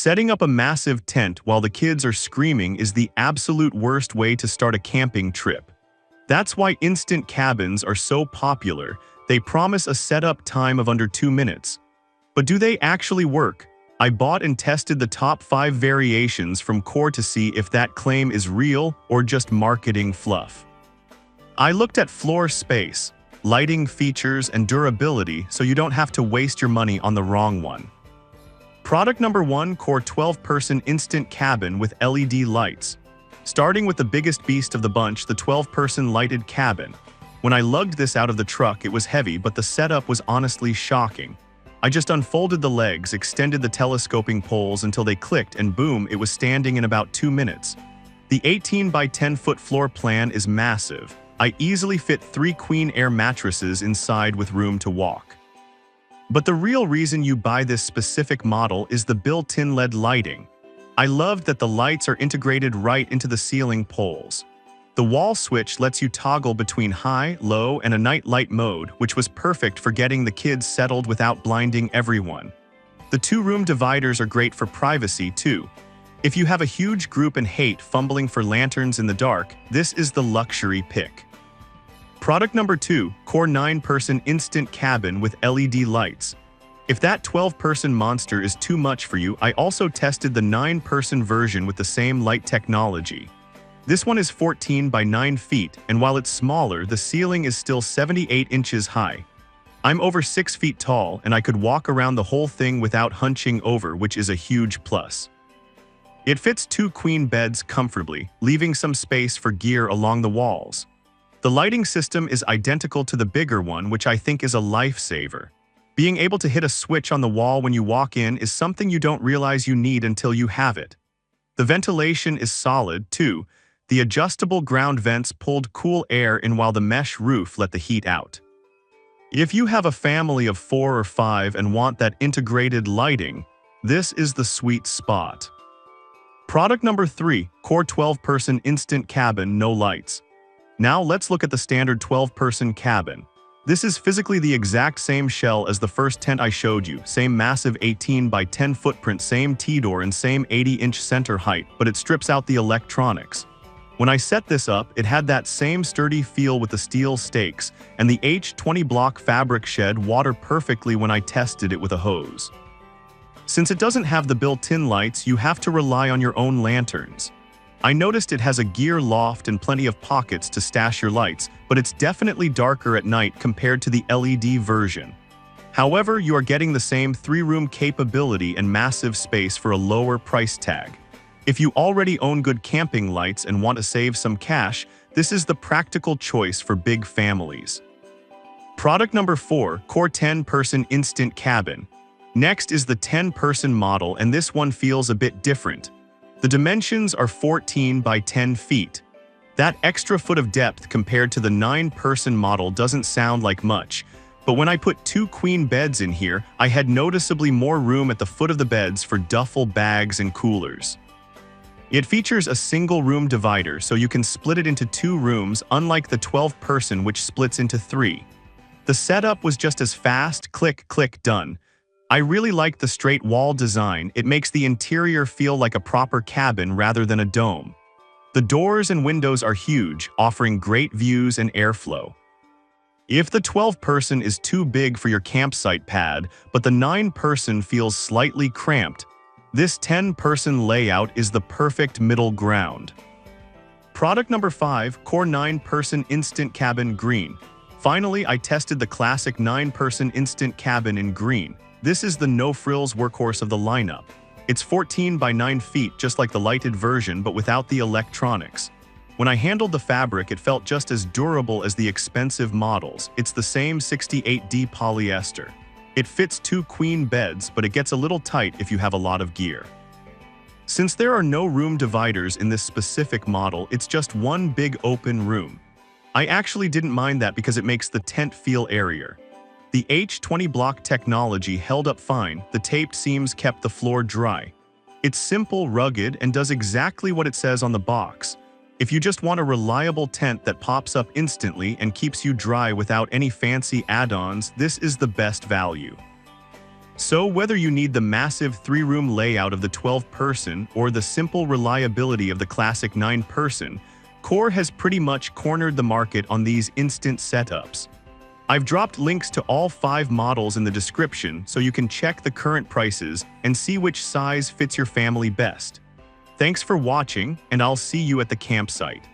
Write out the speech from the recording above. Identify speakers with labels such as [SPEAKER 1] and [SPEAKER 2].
[SPEAKER 1] Setting up a massive tent while the kids are screaming is the absolute worst way to start a camping trip. That's why instant cabins are so popular. They promise a setup time of under 2 minutes. But do they actually work? I bought and tested the top 5 variations from Core to see if that claim is real or just marketing fluff. I looked at floor space, lighting features, and durability so you don't have to waste your money on the wrong one. Product number 1, Core 12-person instant cabin with LED lights. Starting with the biggest beast of the bunch, the 12-person lighted cabin. When I lugged this out of the truck, it was heavy, but the setup was honestly shocking. I just unfolded the legs, extended the telescoping poles until they clicked, and boom, it was standing in about 2 minutes. The 18 by 10 foot floor plan is massive. I easily fit 3 queen air mattresses inside with room to walk. But the real reason you buy this specific model is the built-in LED lighting. I loved that the lights are integrated right into the ceiling poles. The wall switch lets you toggle between high, low, and a night light mode, which was perfect for getting the kids settled without blinding everyone. The 2-room dividers are great for privacy too. If you have a huge group and hate fumbling for lanterns in the dark, this is the luxury pick. Product number 2, Core 9-person instant cabin with LED lights. If that 12-person monster is too much for you, I also tested the 9-person version with the same light technology. This one is 14 by 9 feet, and while it's smaller, the ceiling is still 78 inches high. I'm over 6 feet tall, and I could walk around the whole thing without hunching over, which is a huge plus. It fits 2 queen beds comfortably, leaving some space for gear along the walls. The lighting system is identical to the bigger one, which I think is a lifesaver. Being able to hit a switch on the wall when you walk in is something you don't realize you need until you have it. The ventilation is solid, too. The adjustable ground vents pulled cool air in while the mesh roof let the heat out. If you have a family of 4 or 5 and want that integrated lighting, this is the sweet spot. Product number 3, Core 12-person instant cabin, no lights. Now let's look at the standard 12-person cabin. This is physically the exact same shell as the first tent I showed you, same massive 18 by 10 footprint, same T-door and same 80-inch center height, but it strips out the electronics. When I set this up, it had that same sturdy feel with the steel stakes, and the H20 block fabric shed water perfectly when I tested it with a hose. Since it doesn't have the built-in lights, you have to rely on your own lanterns. I noticed it has a gear loft and plenty of pockets to stash your lights, but it's definitely darker at night compared to the LED version. However, you are getting the same 3-room capability and massive space for a lower price tag. If you already own good camping lights and want to save some cash, this is the practical choice for big families. Product number 4, Core 10-person instant cabin. Next is the 10-person model, and this one feels a bit different. The dimensions are 14 by 10 feet. That extra foot of depth compared to the 9-person model doesn't sound like much, but when I put 2 queen beds in here, I had noticeably more room at the foot of the beds for duffel bags and coolers. It features a single-room divider, so you can split it into 2 rooms, unlike the 12-person, which splits into 3. The setup was just as fast, click, click, done. I really like the straight wall design. It makes the interior feel like a proper cabin rather than a dome. The doors and windows are huge, offering great views and airflow. If the 12-person is too big for your campsite pad, but the 9-person feels slightly cramped, this 10-person layout is the perfect middle ground. Product number 5, Core 9-person instant cabin green. Finally, I tested the classic 9-person instant cabin in green. This is the no-frills workhorse of the lineup. It's 14 by 9 feet, just like the lighted version, but without the electronics. When I handled the fabric, it felt just as durable as the expensive models. It's the same 68D polyester. It fits 2 queen beds, but it gets a little tight if you have a lot of gear. Since there are no room dividers in this specific model, it's just one big open room. I actually didn't mind that because it makes the tent feel airier. The H20 block technology held up fine. The taped seams kept the floor dry. It's simple, rugged, and does exactly what it says on the box. If you just want a reliable tent that pops up instantly and keeps you dry without any fancy add-ons, this is the best value. So whether you need the massive 3-room layout of the 12-person or the simple reliability of the classic 9-person, Core has pretty much cornered the market on these instant setups. I've dropped links to all 5 models in the description so you can check the current prices and see which size fits your family best. Thanks for watching, and I'll see you at the campsite.